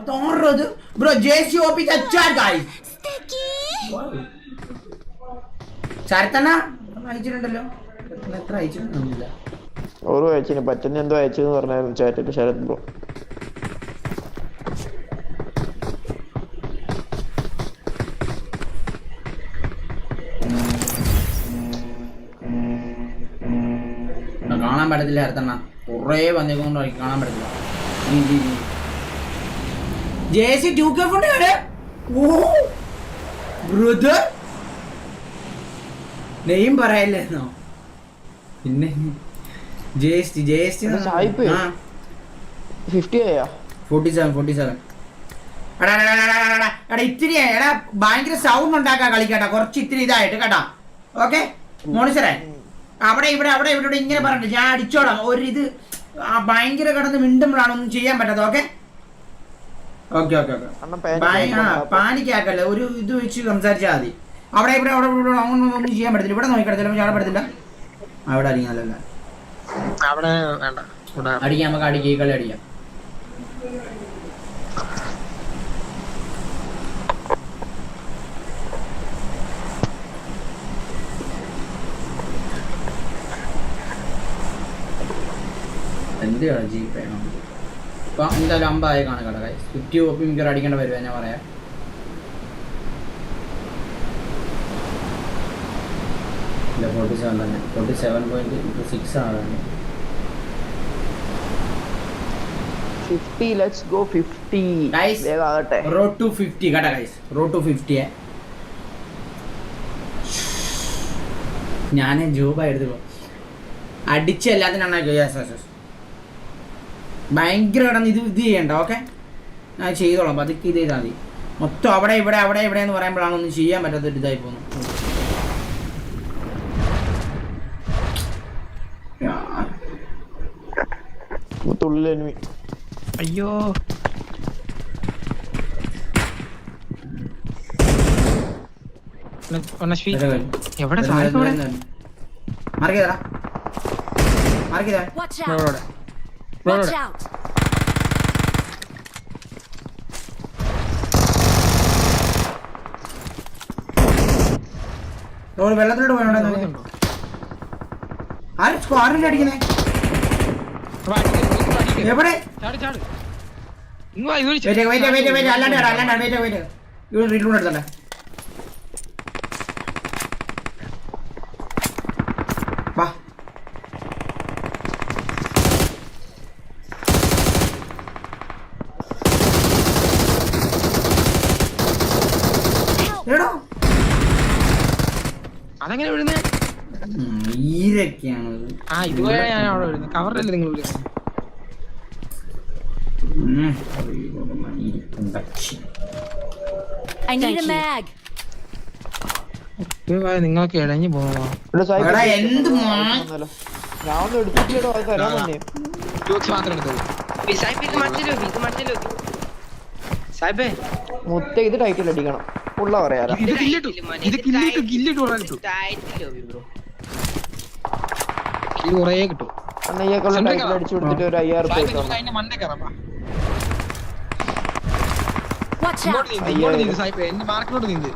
അതാറത് bro ജെസിഒപി chat guys ചാരത്തണ്ണ അയച്ചിട്ടുണ്ടല്ലോ എത്ര അയച്ചിട്ടുണ്ടോ ഓരോ അയച്ചിന് പറ്റുന്ന എന്തോ അയച്ചെന്ന് പറഞ്ഞായിരുന്നു ചാറ്റിട്ട് ശരത് ബ്രോ. കാണാൻ പറ്റത്തില്ല അടുത്തണ്ണ കുറേ വന്നേക്കൊണ്ട് കാണാൻ പറ്റത്തില്ല. ജെസി 2K ഫണ്ട് ഓ ബ്രദർ നെയിം പറയല്ലേന്നോ പിന്നെ ജെഎസ്ടി 50 ആയാ 47 എടാ ഇത്തിരി എടാ ഭയങ്കര സൗണ്ട് ഉണ്ടാക്കാ കളിക്കട്ടാ കുറച്ച് ഇത്തിരി ഇതായിട്ട് കേട്ടാ. ഓക്കെ മോണിസറേ അവിടെ ഇവിടെ ഇങ്ങനെ പറഞ്ഞിട്ട് ഞാൻ അടിച്ചോളാം. ഒരു ഇത് ഭയങ്കര കിടന്ന് മിണ്ടുമ്പോഴാണ് ഒന്നും ചെയ്യാൻ പറ്റാത്ത. ഓക്കെ ഓക്കെ ഓക്കെ ഓക്കെ പാനിക്കാക്കല്ലേ ഒരു ഇത് വെച്ച് സംസാരിച്ചാൽ മതി. അവിടെ ഇവിടെ ഒന്നും ചെയ്യാൻ പറ്റത്തില്ല. ഇവിടെ നോക്കിക്കിടത്തില്ല ചാടാൻ പറ്റത്തില്ല. അവിടെ അടിക്കാനല്ല അടിക്കാം നമുക്ക് അടിക്കാം ഈ കളി അടിക്കാം. എന്താണ് ജീപ്പേ ഇപ്പം എന്തായാലും 50 കാണും കട 50 ഒപ്പം മിക്കവാറും അടിക്കേണ്ട വരുവാ ഞാൻ പറയാം. ഇല്ല 47 തന്നെ 47.6 ആണ്. 50 ലെറ്റ്സ് ഗോ 50 ഗയ്സ് വേഗാകട്ടെ. റോഡ് ടു 50 കേട്ടോ ഗയ്സ് റോഡ് ടു 50 ഞാൻ ജോബ് എടുത്തു അടിച്ച് എല്ലാത്തിനാണ് ഭയങ്കര കിടന്ന് ഇത് ചെയ്യണ്ട. ഓക്കെ ഞാൻ ചെയ്തോളാം പതുക്കെ ഇത് ചെയ്താൽ മതി. മൊത്തം അവിടെ ഇവിടെ എന്ന് പറയുമ്പോഴാണ് ഒന്നും ചെയ്യാൻ പറ്റാത്തൊരു ഇതായി പോകുന്നത്. അയ്യോ എവിടെ മാർക്കിയതാ Watch out. വെള്ളത്തിലോട്ട് പോയോണ്ടോ ആരും സ്ക്വാഡിൽ അടിക്കുന്നേ എവിടെ അല്ലാണ്ട് റീലൂൺ എടുത്തല്ലേ വാ അതെങ്ങനെ വിടുന്നേ ഈരൊക്കെയാണത്. ആ ഇതുപോലെ ഞാൻ അവിടെ വിടുന്നത് കവറിലല്ലേ നിങ്ങൾ വിടുന്നത്. നിങ്ങൾക്ക് ഇഴഞ്ഞു പോകണോ മാത്രം എടുത്തത് മുത്ത ഇത് ടൈറ്റിൽ അടിക്കണം ഉള്ള പറയാലോ. ഇത് കില്ലിട്ട് കുറേ കിട്ടും. ടൈറ്റിൽ അടിച്ചു കൊടുത്തിട്ട് ഒരു 5000 എന്റെ മാർക്കിലോട്ട് നീന്ത്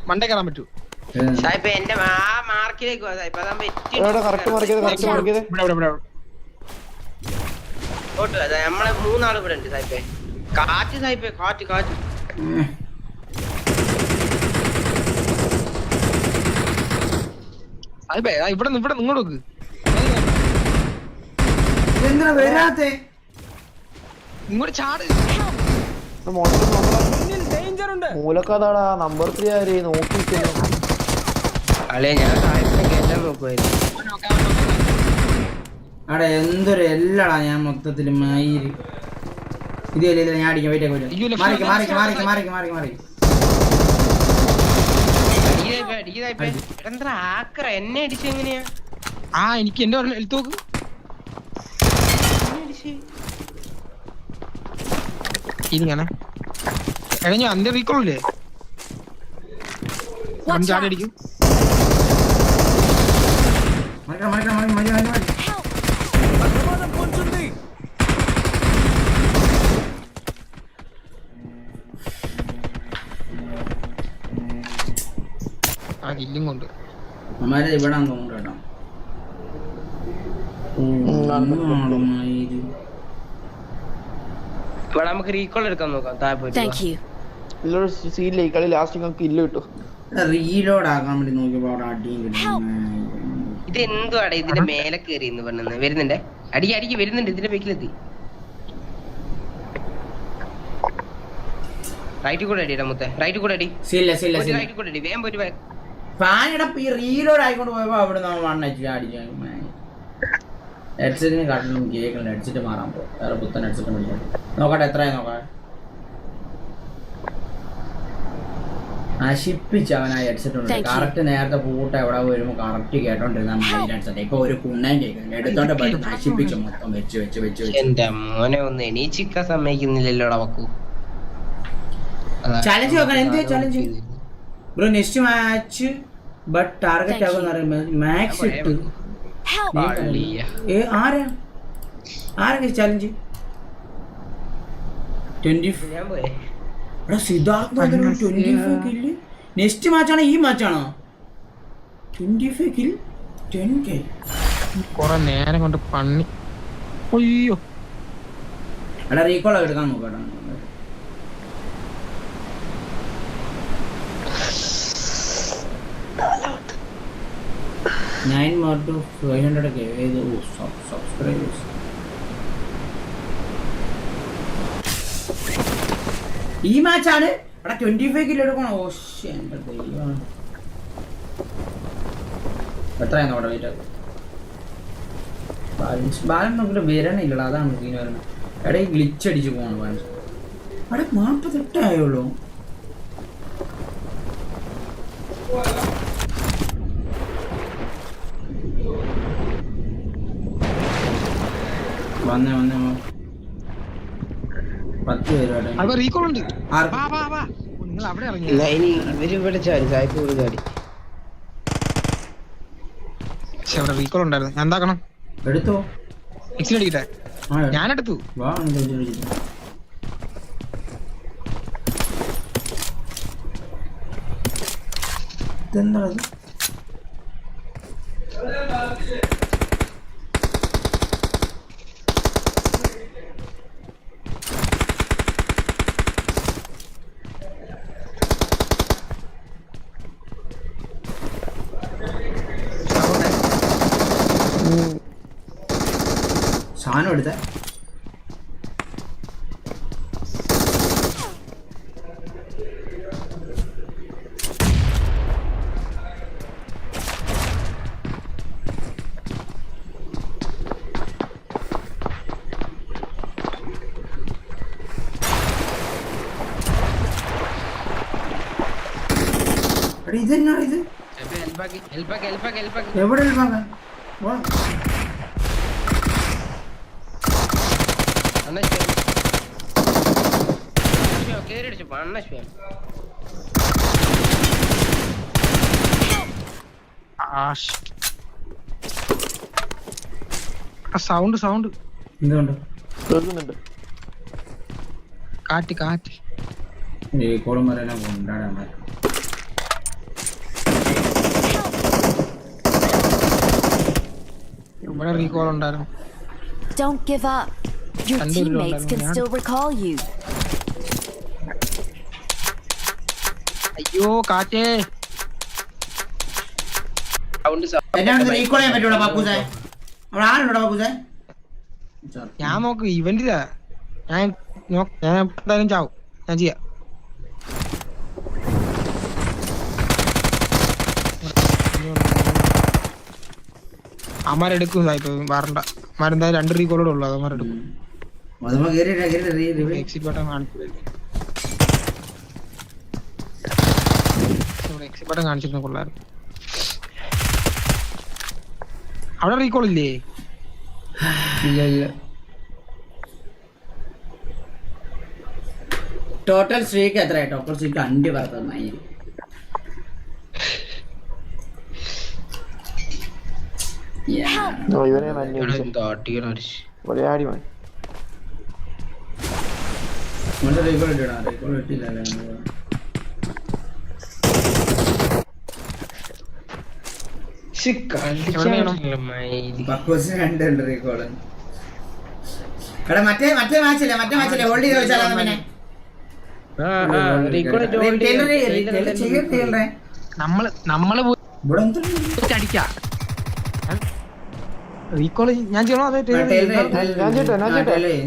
മണ്ടേ കയറാൻ പറ്റൂ. എന്റെ ആ മാർക്കിലേക്ക് നമ്മളെ 3 ആൾ ഇവിടെ ഉണ്ട് സായിപ്പേ. കാറ്റ് സായിപ്പേ കാറ്റ് ഇവിടെ നിങ്ങോട്ട് നോക്ക്. ഇങ്ങോട്ട് ചാട്. മൂലക്കഥാടാ നമ്പർ 3 ആര് നോക്കിയിരിക്കുന്നു. അവിടെ എന്തൊരു എല്ലാടാ ഞാൻ മൊത്തത്തില് മയില് ഇത് ഞാൻ അടിക്കാം. വെയിറ്റ് എന്നെ അടിച്ചു എങ്ങനെയാ? ആ എനിക്ക് എന്റെ എടുത്തു നോക്ക്. ഇങ്ങനെ എഴഞ്ഞു അന്റെ റീക്കോളില്ലേ ചാടടിക്കും. ആ കില്ലും കൊണ്ട് അമ്മാരെ ഇവിടെ തോന്നുന്നു കേട്ടോ. ഇവിടെ നമുക്ക് റീകോൾ എടുക്കാൻ നോക്കാം. താഴെ പോയിട്ട് Thank you. സീനില്ല ഈ കളി ലാസ്റ്റ് നമുക്ക് കില്ല് കിട്ടും. റീലോഡ് ആക്കാൻ വേണ്ടി നോക്കിയപ്പോ അവിടെ അടിയും കിട്ടും. ഇത് എന്തുവാടെ ഇതിന്റെ മേലെ കയറി എന്ന് പറഞ്ഞത് വരുന്നുണ്ടേ. അടിക്ക് വരുന്നുണ്ട്. ഇതിന്റെ ബേക്കിലെത്തി. റൈറ്റ് കൂടെ അടിയടാ മുത്തേ. റൈറ്റ് കൂടെ അടി. റൈറ്റ് കൂടെ അടി. വേഗം പോയിട്ട് ഫാനിടപ്പ് ഈ റീലോഡ് ആയിക്കൊണ്ട് പോയപ്പോ അവിടെ നമ്മൾ വണ്ണടിച്ചു അടിച്ചു. ഹെഡ്സെറ്റിന് കാട്ടിലും കേൾക്കണ്ട. ഹെഡ്സെറ്റ് മാറാൻ പോകും. വേറെ പുത്തൻ ഹെഡ്സെറ്റ് മേടിക്കാം. നോക്കട്ടെ എത്രയാ നോക്കാം. നശിപ്പിച്ച് അവൻ ആ ഹെഡ്സെറ്റ് ഉണ്ട്. കറക്റ്റ് നേരത്തെ പൂട്ട എവിടെ വരുമ്പോ കറക്റ്റ് കേട്ടോണ്ടിരുന്ന ഹെഡ്സെറ്റ് ഇപ്പൊ ഒരു കുണ്ണയും കേൾക്കുന്നുണ്ട്. എടുത്തോണ്ട് പോയിട്ട് നശിപ്പിച്ചു മൊത്തം വെച്ച് എന്റെ മോനെ ഒന്ന് എണീച്ചിക്കാൻ സമ്മതിക്കുന്നില്ലല്ലോ അവക്കു. ചലഞ്ച് നോക്കണം. എന്ത് challenge bro? Next match but target ആകുന്ന മാക്സ് ഇട്ട് Help. ആരാ ചലഞ്ച്? 25 ഞാൻ പോയെ. സിദ്ധാർത്ഥ 25 കില്ല്. നെക്സ്റ്റ് മാച്ചാണോ ഈ മാച്ചാണോ? 25 കിൽ 10k. കൊറേ നേരം കൊണ്ട് പണി. അയ്യോ എടാ റീകോൾ എടുക്കാൻ നോക്കട്ടെ. 9 more to 500k. Subscribers. ഈ മാച്ചാണ് എടാ 25 കിലോ എടുക്കണം. ഓ എന്റെ ദൈവം. എത്രയാണ് അവിടെ വെയിറ്റ്? ബാലൻ നോക്കിട്ട് വരണില്ലടാ. അതാണ് സീന് വരണം. എടാ ഈ ഗ്ലിച്ച് അടിച്ച് പോകണം ബാലൻ. അവിടെ 48 ആയുള്ളൂ. വന്നേ 10 പേര് അവിടെ റീകോൾ ഉണ്ട്. നിങ്ങൾ അവിടെ ഇറങ്ങി. ഇവരിവിടെ ചാടി. സായിപ്പ് ഇവിടെ ചാടി. പക്ഷെ അവിടെ റീകോൾ ഉണ്ടായിരുന്നു. ഞാൻ എന്താക്കണം? എടുത്തോ. എക്സിറ്റ് അടിക്കട്ടെ. ഞാനെടുത്തു. വാ ഇതെന്താ സാധനം എടുത്ത? ഇതെന്നാ ഇത്? എവിടെ സൗണ്ട് എന്തുകൊണ്ട്? കേൾക്കുന്നുണ്ട്. കാറ്റ് കോളം വരാനാ കൊണ്ടാടാ. ഇവിടെ റീകോൾ ഉണ്ടായിരുന്നു. Don't give up. Your teammates can still recall you. അയ്യോ കാറ്റേ. എന്നാണ് റീകോൾ ചെയ്യാൻ പറ്റൂടാ പാപ്പൂസേ? അവിടെ ആരുണ്ടോ പാപ്പൂസേ? ഞാൻ നോക്ക് ഇവന്റിലാ. ഞാൻ എന്തായാലും ചാവും. ഞാൻ ചെയ്യാം. അമാരെടുക്കും സായിപ്പ്. വരണ്ട. അമാരെന്തായാലും 2 റീകോളോടെ ഉള്ളു. അതമാരെടുക്കും. എക്സിറ്റ് ബട്ടൺ കാണിച്ചിരുന്ന കൊള്ളായിരുന്നു. അവിടെ റീകോൾ ഇല്ലേ? ഇല്ല. ടോട്ടൽ സ്ട്രീക്ക് എത്രയാ? Total streak 5 പറത്തുന്നായി. ഇവനെ ഒരേ മാൻ. പക്കൂസിന് 2 ഉണ്ട് റീകോള്. എടാ മറ്റേ മാച്ചല്ലേ ഹോൾഡ് ചെയ്ത് വെച്ചാലോ പിന്നെ നമ്മള് അടിക്കാം റീകോള് ഞാൻ ചെയ്യണോ അതോ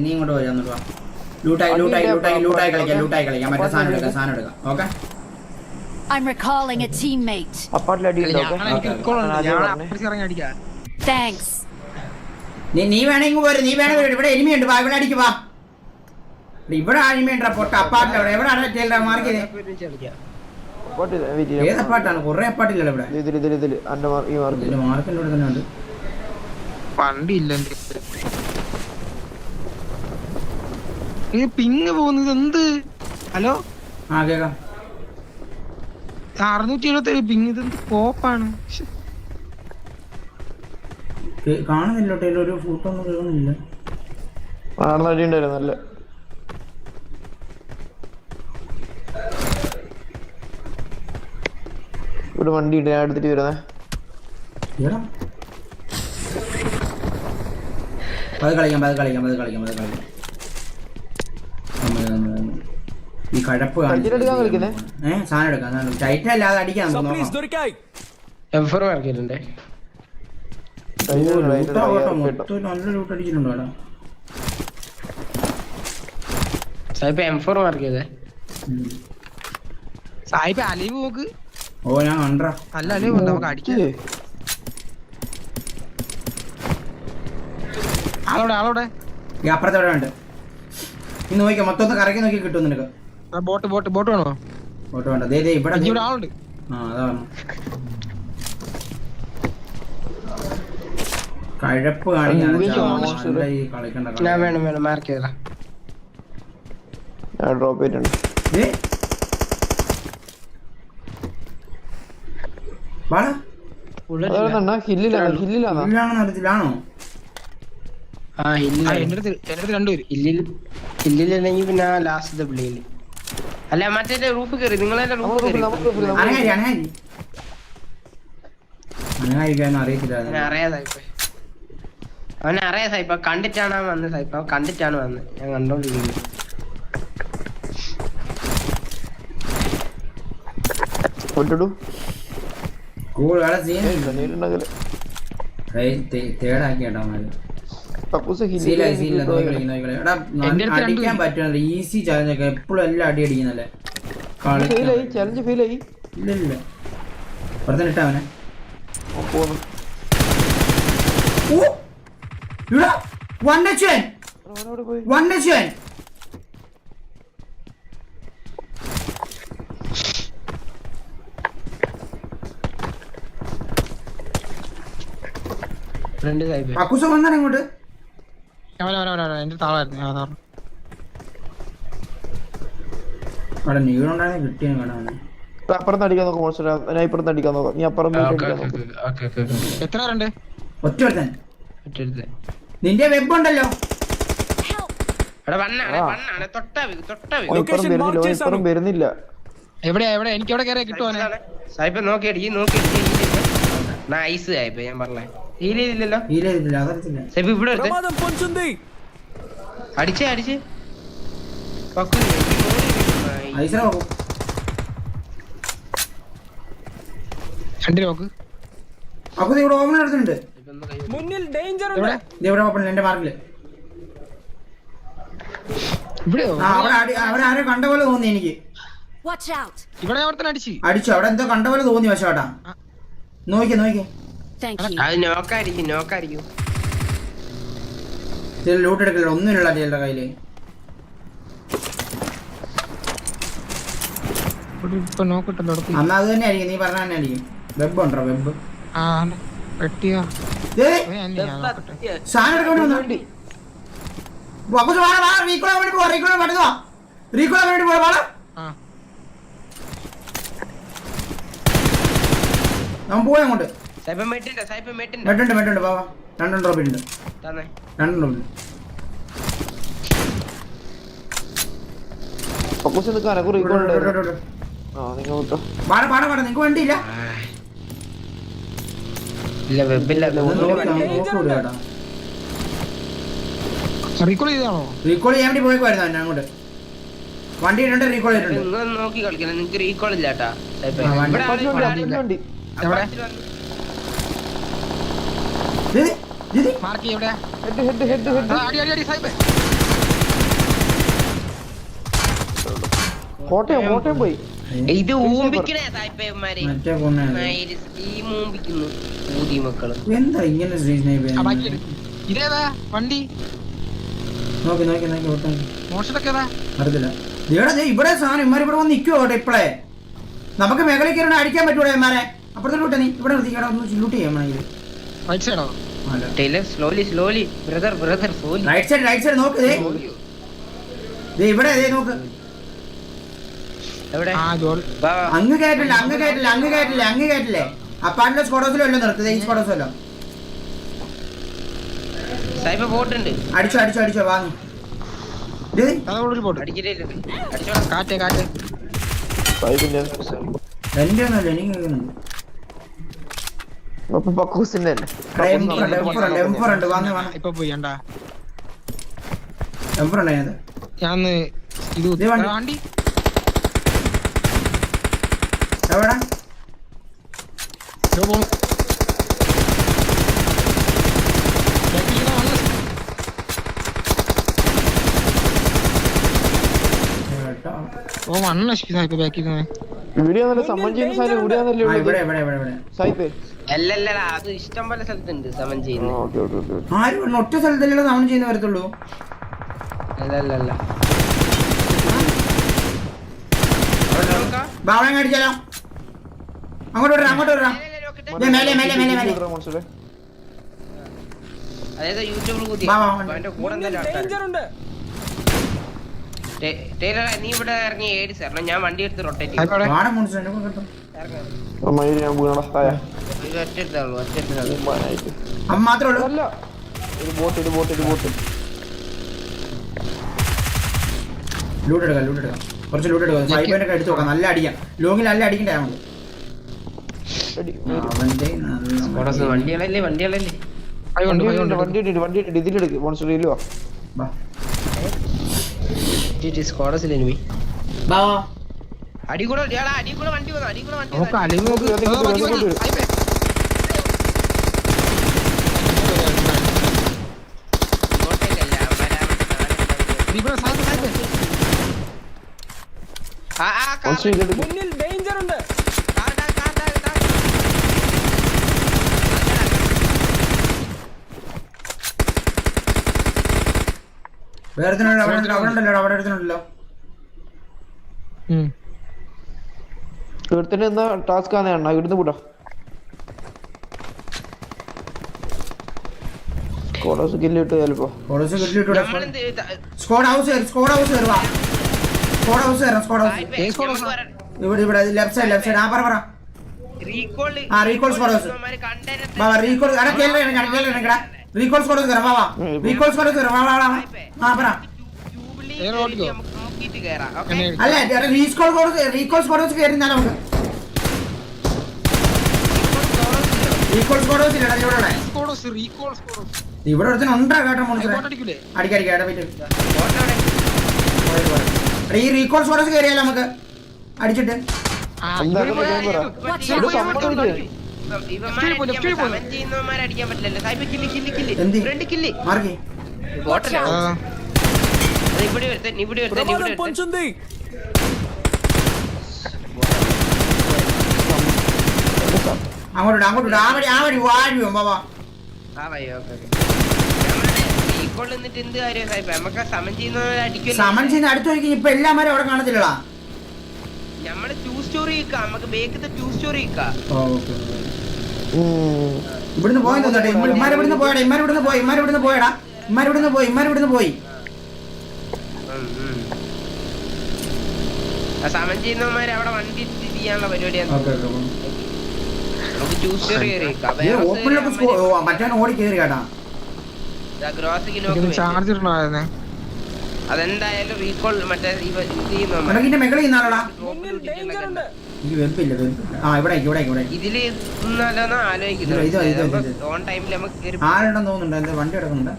നീ ഇങ്ങോട്ട് പോയി ലൂട്ടായി കളിക്കാം മറ്റേ സാധനം എടുക്കാം okay. I'm recalling a teammate. അപ്പാട്ടിൽ അടിയുണ്ടോ? Thanks. നീ വേണമെങ്കിൽ പോരെ, നീ വേണേ ഇവിടെ എനിമി ഉണ്ട്, ഇവിടെ അടിക്ക് വാ. ഇവിടെ എനിമി ഉണ്ടാ പൊട്ട അപ്പാട്ടിൽ എവിടെ മാർക്ക് ചെയ്തേ? ഏത് അപ്പാട്ടാണ്? കുറെ അപ്പാട്ടില്ലല്ലോ ഇവിടെ. മാർക്കിന്റെ ഇവിടെ തന്നെ ഉണ്ട്. വണ്ടിയില്ല പിങ് പോകുന്നത് എന്ത്? ഹലോ ആ കേക്കാം. 677 പിങ്, ഇത് കോപ്പാണ്. കാണുന്നില്ല ടൈലർ, ഒരു ഫോട്ടോ ഒന്നും കേൾക്കുന്നില്ല. അടിയുണ്ടായിരുന്നു നല്ല. ഇവിടെ വണ്ടി ഉണ്ട്, ഞാൻ എടുത്തിട്ട് വരുന്നേ. അത് കളിക്കാം. ഈ കഴപ്പ് സാധനം എടുക്കാം. ടൈറ്റ് അല്ലാതെ അടിക്കാൻ നല്ലൊരു ലൂട്ട് അടിച്ചിട്ടുണ്ടോ എടാ? സായിപ്പ് അലീവ് നോക്ക്. ഓ ഞാൻ കണ്ടാ നല്ല അലീവ് ഉണ്ട്, നമുക്ക് അടിക്കാം. ആളോടെ ഈ അപ്പുറത്തെ എവിടെ ഉണ്ട്? നീ നോക്കിയാ മൊത്തം കറക്കി നോക്കി കിട്ടും നിനക്ക്. ബോട്ട് വേണോ? ബോട്ട് വേണ്ട. ദേ ഇവിടെ ആളുണ്ട്. ആ അതാണ് കഴപ്പ് കാണിക്കാൻ കളിക്കണ്ട. വേണം മാർക്ക് ചെയ്തടാ. ഡ്രോപ്പ് ചെയ്തിട്ടുണ്ട്. ഹില്ലിലാണോ? ഇല്ലെങ്കിൽ പിന്നെ ലാസ്റ്റ് പിള്ളിയില് അല്ല മറ്റേ റൂഫ് കയറി. നിങ്ങളെല്ലാം റൂഫ് കയറി. അറിയത്തില്ല. അവനെ അറിയാ സായിപ്പ. കണ്ടിട്ടാണ് വന്നത് സായിപ്പ, കണ്ടിട്ടാണ് വന്നത്. ഞാൻ കണ്ടോണ്ടിരിക്കുന്നു. അടിക്കാൻ പറ്റുന്നത് ഈസി ചാലഞ്ച് ഒക്കെ. എപ്പോഴും എല്ലാം അടി അടിക്കുന്നല്ലേ. ഇല്ല പുറത്തിട്ടവനെ അക്കുസ വന്നാണ് ഇങ്ങോട്ട്. എന്റെ താളായിരുന്നു. അവിടെ നീളുണ്ടായിരുന്നു കിട്ടിയ കാണാൻ. അപ്പുറത്ത് അടിക്കാൻ നോക്കാം, ഞാൻ ഇപ്പുറത്ത് അടിക്കാൻ നോക്കാം. നീ അപ്പുറം എത്ര പേരുണ്ട്? ഒറ്റ നിന്റെ വെബ് ഉണ്ടല്ലോ. വരുന്നില്ല. എവിടെയാ? എനിക്ക് എവിടെ കയറിയാ കിട്ടുവാ? സായിപ്പ നോക്കി നൈസ് സായിപ്പ. ഞാൻ പറഞ്ഞേ ഹീലില്ലല്ലോ. സായിപ്പ് ഇവിടെ അടിച്ചേ രണ്ടു നോക്ക്. അപ്പൊ ഇവിടെ ഓപ്പൺ എടുത്തിട്ടുണ്ട്. എന്റെ മാർക്കില് അവരാരോ കണ്ട പോലെ തോന്നി എനിക്ക്. ഇവിടെ അടിച്ചു അവിടെ എന്തോ കണ്ട പോലെ തോന്നി. പക്ഷേ കേട്ടാ നോക്കിയേ നോക്കായിരിക്കും. ലൂട്ട് എടുക്കില്ല, ഒന്നുമില്ല ടീലറുടെ കയ്യില്. അന്ന് അത് തന്നെ ആയിരിക്കും, നീ പറഞ്ഞ തന്നെ ആയിരിക്കും. വെബ് ഉണ്ടോ? വെബ് സാധനം എടുക്കാൻ വേണ്ടി ഞാൻ പോയി അങ്ങോട്ട്. മെട്ടുണ്ട് ബാബാ. 2 ഡ്രോപ്പ് ഉണ്ട്. 2 ഡ്രോപ്പ്. നിങ്ങക്ക് വണ്ടിയില്ല. ഇല്ല വെബില്ല കേട്ടാ റീകോൾ ചെയ്താണോ? റീകോൾ ചെയ്യാൻ വേണ്ടി പോയേക്കുമായിരുന്നു എന്നെ അങ്ങോട്ട്. വണ്ടി ഇട്ടുണ്ട്, റീകോൾ ചെയ്തിട്ടുണ്ട്. നിങ്ങൾ നോക്കി കളിക്കണം, നിങ്ങക്ക് റീകോൾ ഇല്ല കേട്ടാ. വണ്ടി എവിടെ? ദീദി, ദീദി. മാർക്ക് എവിടെയാ? ഹെഡ് ഹെഡ് ഹെഡ് ഹെഡ് അടി അടി അടി സായിപ്പേ. കോട്ടയം പോയി. ഇത് ഊമ്പിക്കണേ സായിപ്പന്മാര്, മറ്റേ കൊണ്ടാണ്. ഈ മൂമ്പിക്കുന്നു ഊതി മക്കള്. എന്താ ഇങ്ങനെ സ്നേഹിതേ? ആ ബാക്കി എടുക്ക്. ഇതേതാ വണ്ടി? നോക്കി നോക്കി നോക്കി ഓട്ടം മോഷണൊക്കെ ഏതാ? അറിയത്തില്ല. ഇവിടെ സാധനം ഇമാർ ഇവിടെ വന്ന് നിൽക്കുവോ കേട്ടോ ഇപ്പളേ? നമുക്ക് മേഖലയിൽ കയറി അടിക്കാൻ പറ്റൂടെ ഇമാരെ? അപ്പുറത്തെ ലൂട്ടെ, നീ ഇവിടെ നിർത്തി ലൂട്ട് ചെയ്യാൻ വേണമെങ്കിൽ. റൈറ്റ് സൈഡോ? Slowly slowly brother brother slowly. Right side നോക്ക്. ഇവിടെ നോക്ക്. എവിടെ? ആ ജോൾ. അങ്ങ് കയറ്റില്ലേ അപ്പാന്റെ സ്കോഡോസിലോ എല്ലാം നിർത്തത്. ഈ സ്കോഡോസിലോ സായിപ്പ പോട്ടുണ്ട്. അടിച്ചോ വാങ്ങി. കഥ പോട്ട്. അടിച്ചിട്ടേ കാറ്റേ പൈപ്പിന്റെ എന്റെ ഒന്നല്ല, എനിക്ക് കേൾക്കുന്നുണ്ട്. പക്കൂസിന്റെ അല്ലേ? എംഫറുണ്ട് വന്ന് ഇപ്പൊ പോയി കണ്ടാ. എംഫറുണ്ട് അതിനകത്ത്. ഞാന്ന് ഇത് ദേ വണ്ടി. വണ്ടി എവിടാ? ഇതോ പോണു. ബാക്കിൽ ഇതാ വന്ന്. ഓ വണ്ണ നശിപ്പിച്ച ഇപ്പൊ ബാക്കിൽ നിന്ന്. ഇവിടെയാണല്ലോ സമ്മൻ ചെയ്യുന്ന സാധനം. ഇവിടെയാണല്ലോ ഇവിടെ സായിപ്പേ. അല്ലല്ലടാ, അത് ഇഷ്ടം പോലെ സ്ഥലത്തുണ്ട് സമൻ ചെയ്യുന്നത്. ഓക്കെ ആരും ഒറ്റ സ്ഥലത്തല്ലേ സൗണ്ട് ചെയ്യുന്ന വരത്തുള്ളൂ. അല്ലല്ല ബാവളെ അടിച്ചാലോ? അങ്ങോട്ട് വിടാം. അതായത് യൂട്യൂബിൽ കൂടി വാ, വാ, അവന്റെ കൂടെ ടൈലർ, നീ ഇവിടെ ഇറങ്ങി ഏടി സാറിന് ഞാൻ വണ്ടി എടുത്ത് റൊട്ടേറ്റ് ചെയ്യും. സായിപ്പേ വാട മുണിച്ചു കേട്ടോ. ഞാൻ വീണടാ തായ ഒറ്റ എടുത്താളൂ. അമ്മ മാത്രമേ ഉള്ളൂ. അല്ല ഒരു ബോട്ട് ലൂട്ട് എടുക്കാം. കുറച്ച് ലൂട്ട് എടുക്കാം. സായിപ്പിനൊക്കെ എടുത്ത് നോക്കാം. നല്ല അടിക്കാം. ലോങ്ങിൽ നല്ല അടിക്കണ്ടേ നമുക്ക്. അവന്റെ വണ്ടികളല്ലേ വണ്ടി ഇതിലെടുക്ക് മോൺസ്റ്ററിലോ അടികൂടെ വണ്ടി വന്നു. നോക്ക് അല്ലെങ്കിൽ നോക്ക്. സായിപ്പേ ഇവിടെ സായിപ്പേ മുന്നിൽ ഡേഞ്ചർ ഉണ്ട്. വേറെ അവിടെ എടുത്തിട്ടുണ്ടല്ലോ. ഇവിടുത്തെ എന്താ ടാസ്ക് ആണ് അണ്ണ ഇവിടുന്ന് കൂട്ടാ. സ്കോഡോസ് കില്ലിട്ട് ചിലപ്പോ സ്കോഡ് ഹൗസ് ഇവിടെ ലെഫ്റ്റ് സൈഡ്. ആ പറ recall squad house. Recall squad ആ പറ. അല്ല റീകോൾ സ്കോഡ് ഹൗസ് കയറി നമുക്ക്. റീകോൾ സ്കോഡ് ഹൗസ് ഇവിടെ ഒരുത്തൻ ഉണ്ടാ കേട്ടോ മോണിറ്റർ. അടിക്കാടെ ഈ റീകോൾ സ്കോഡ് ഹൗസ് കയറിയാലോ നമുക്ക് അടിച്ചിട്ട്. അടിക്കാൻ പറ്റില്ലല്ലോ. മാർക്കി ഇവിടെ അങ്ങോട്ട് ആ വഴി വാഴുവോ ബാബാ. എന്ത് കാര്യം നമുക്ക് സമൻ ചെയ്യുന്ന സമൻ ചെയ്യുന്ന അടുത്ത് വയ്ക്കും. ഇപ്പൊ എല്ലാമാരും അവിടെ കാണത്തില്ലടാ. നമ്മള് ടൂ സ്റ്റോറി നമുക്ക് ബേക്കത്തെ ടൂ സ്റ്റോറി ഇവിടുന്ന് പോയി പോയി. സമൻ ചെയ്യുന്നവന്മാര് അവിടെ വണ്ടി ചെയ്യാനുള്ള പരിപാടിയാണ്. നമുക്ക് ടൂ സ്റ്റോറി മറ്റേ ഓടി കയറി കേട്ടാ. ചാർജർ ഉണ്ടായിരുന്നേ. അതെന്തായാലും റീകോൾ മറ്റേ മെകളി മുന്നിൽ ഡേഞ്ചർ ഉണ്ട്. എനിക്ക് വെമ്പില്ല. ആ ഇവിടെ ഇതില് നല്ലോണം ഇത്. ആലോചിക്കുന്നു ഓൺ ടൈമിൽ നമുക്ക് കേറി ആരുണ്ടെന്ന് തോന്നുന്നുണ്ട്. എന്താ വണ്ടി കിടക്കുന്നുണ്ട്?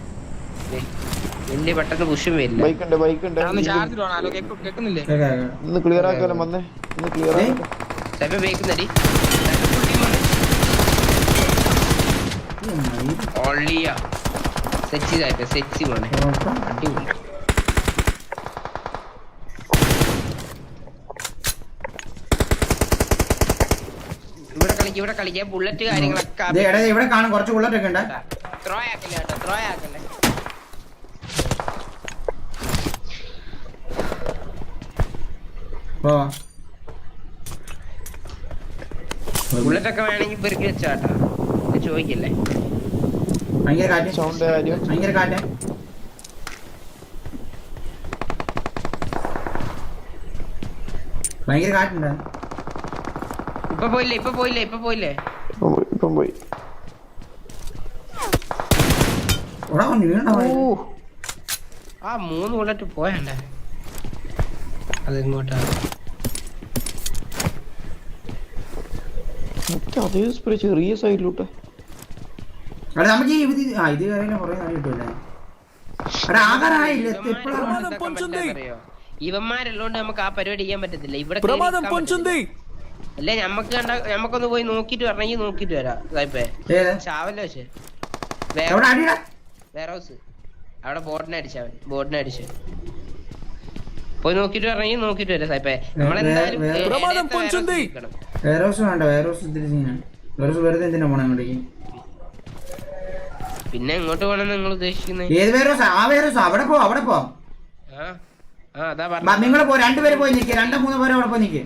വലിയ പെട്ടെന്ന് പുഷും വരില്ല. ബൈക്ക് ഉണ്ട് ചാർജ് ആണോ കേൾക്കുന്നില്ലേ? ഒന്ന് ക്ലിയർ ആക്കാലോ വന്നേ. ഒന്ന് ക്ലിയർ ആക്കാം. സൈബ ബേക്കുന്നടി ഓളിയാ സെക്സി സൈബ സെക്സി മോനെ അടിപൊളി. ഇവിടെ കളിക്കാൻ ബുള്ളറ്റ് കാര്യങ്ങളൊക്കെ ഇവിടെ കാണും. കുറച്ച് ബുള്ളറ്റ് ഒക്കെ ഉണ്ട്. ത്രോ ആക്കല്ലേ കേട്ടോ, ത്രോ ആക്കല്ലേ. ബുള്ളറ്റ് ഒക്കെ വേണമെങ്കിൽ പെരുക്കി വെച്ചാട്ടാ, ചോദിക്കല്ലേ. ഭയങ്കര കാറ്റ്. സൗണ്ട് കാര്യം. ഭയങ്കര കാറ്റ്. ഭയങ്കര കാറ്റുണ്ട്. ഇപ്പൊ പോയില്ലേ ഇപ്പം പോയി. ആ 3 ബുള്ളറ്റ് പോയണ്ടേ അതിങ്ങോട്ടാണ്. അതേ സ്പ്രേ ചെറിയ സൈഡിലോട്ട്. നമുക്ക് ഇത് കാര്യം കുറെ നാൾ കിട്ടൂല്ലേ. ഇവന്മാരുള്ളോണ്ട് നമുക്ക് ആ പരിപാടി ചെയ്യാൻ പറ്റത്തില്ല. ഇവിടെ അല്ലേ ഞമ്മക്കൊന്ന് പോയി നോക്കിട്ട് വരണമെങ്കിൽ നോക്കിട്ട് വരാം. ചാവല്ലോ പക്ഷെ വേറെ ഹൗസ് അവിടെ ബോർഡിനെ അടിച്ചു പോയി നോക്കിട്ട് വരണമെങ്കിൽ നോക്കിട്ട് വരാം സായിപ്പേ. നമ്മളെന്തായാലും പിന്നെ എങ്ങോട്ട് പോകണം നിങ്ങൾ ഉദ്ദേശിക്കുന്നത്? ഏത് വേറോസ്? ആ വേറോസ്. അവിടെ പോ. അതാ നിങ്ങൾ രണ്ടുപേര് പോയി നിൽക്കുക. 2-3 പേര് അവിടെ പോയി നിൽക്കുക.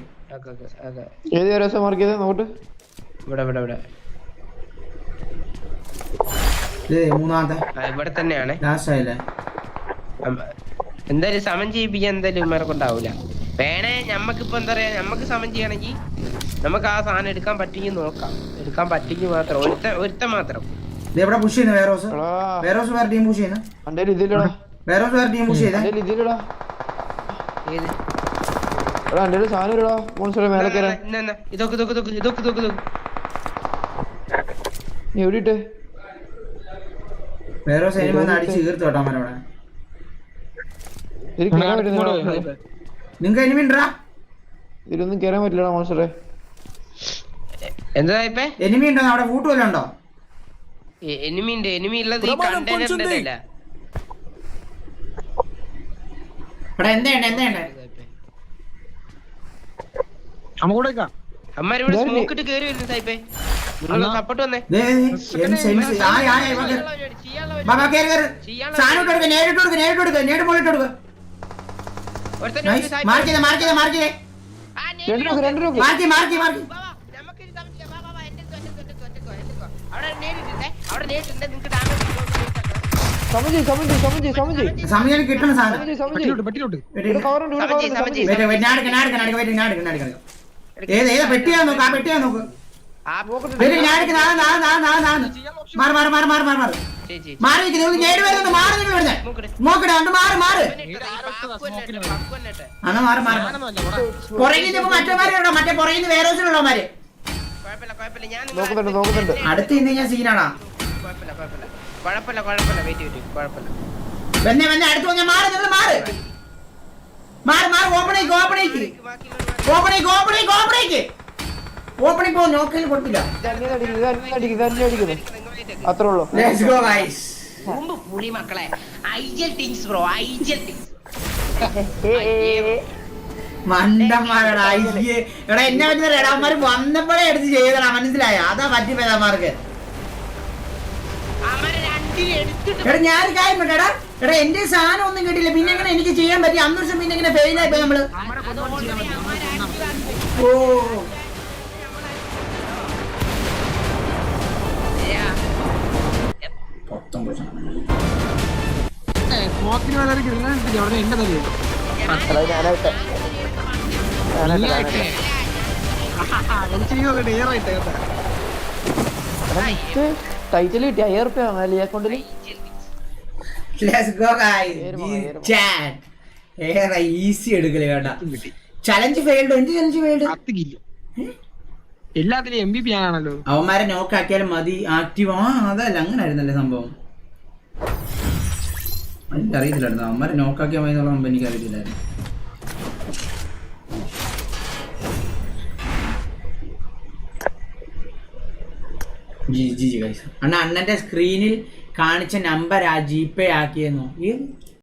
ഏത് ദിവസം മാർക്ക് ചെയ്തേ നോട്ട്? ഇവിടെ മൂന്നാമത്തെ ഇവിടെ തന്നെയാണ് ലാസ്റ്റ് ആയില്ലേ. എന്തായാലും സമൻ ചെയ്യിപ്പിക്കാൻ എന്തായാലും ഇവന്മാരെ കൊണ്ടാവൂല. വേണേ ഞമ്മക്കിപ്പോ എന്താ പറയാ, ഞമ്മക്ക് സമൻ ചെയ്യണമെങ്കിൽ നമുക്ക് ആ സാധനം എടുക്കാൻ പറ്റുമെങ്കിൽ നോക്കാം. എടുക്കാൻ പറ്റുമെങ്കിൽ മാത്രം ഒരുത്ത മാത്രം. എവിടെ പുഷ് ചെയ്യുന്നു? വേറോസ് വേറെ ടീം പുഷ് ചെയ്യുന്നു. വേറോസ് വേറെ ടീം പുഷ് ചെയ്തേ. ഏത് ഇതൊക്കെ വേറോസ് അടിച്ച് തീർത്തു കേട്ടോ അമ്മരോടെ. നിങ്ങക്ക് എനിമിണ്ടാ? ഇതിലൊന്നും കേറാൻ പറ്റില്ലടാ മോശറേ. എന്താ എനിമി ഉണ്ടോ അവിടെ? ഫൂട്ട് വല്ലതും ഉണ്ടോ? എനിമി ഉള്ളത് ഈ കണ്ടെയ്നറിന്റെ അമ്മമാരിവിടെ സ്മോക്കിട്ട് കേറി വരുന്നു സായിപ്പേ. സപ്പോർട്ട് വന്നേ. സമയം കിട്ടണ സാധനം ഏതാ പെട്ടിയാ നോക്ക്. ആ പെട്ടിയാ നോക്ക്. മറ്റേ പുറകിൽ വേറോസിലുള്ളമാര് അടുത്ത് ഇന്ന് ഞാൻ സീനാടാ. വന്നെ അടുത്ത് വന്ന മാറ്. നിങ്ങൾ മാറ്. ഓപ്പണിംഗ് പോ. നോക്കല് കൊടുത്തില്ല. അത്രേ ഉള്ളൂ. മക്കളെ മണ്ടന്മാരടാ. എടാ എന്നെ പറ്റുന്ന എടാമാര് വന്നപ്പോഴേ എടുത്ത് ചെയ്തടാ. മനസ്സിലായ? അതാ പറ്റിപ്പോയമാർക്ക്. എടാ ഞാനൊരു കാര്യം പറ്റേടാ. എടാ എന്റെ സാധനം ഒന്നും കിട്ടില്ല. പിന്നെ എങ്ങനെ എനിക്ക് ചെയ്യാൻ പറ്റി? അന്നൊരു ദിവസം പിന്നെ എങ്ങനെ ഫെയിൽ ആയിപ്പോ നമ്മള്? ഓ ടൈറ്റിൽ കിട്ടി 1000 റുപ്യ അക്കൗണ്ടില്. ഈസി എടുക്കല് കേട്ടാ. Challenge failed. എന്ത് ചലഞ്ച് ഫെയിൽഡ്? എല്ലാത്തിലും MVP ഞാനാണല്ലോ. അവന്മാരെ നോക്കാക്കിയാലും മതി ആക്റ്റീവ്. അതല്ല അങ്ങനെ ആയിരുന്നല്ലേ സംഭവം. എനിക്കറിയത്തില്ലായിരുന്നു അവന്മാരെ നോക്കാക്കിയാൽ മതി എന്നുള്ള സംഭവം എനിക്കറിയത്തില്ലായിരുന്നു. അണ്ണ അണ്ണന്റെ സ്ക്രീനിൽ കാണിച്ച നമ്പർ ആ GPay ആക്കിയെന്നോ?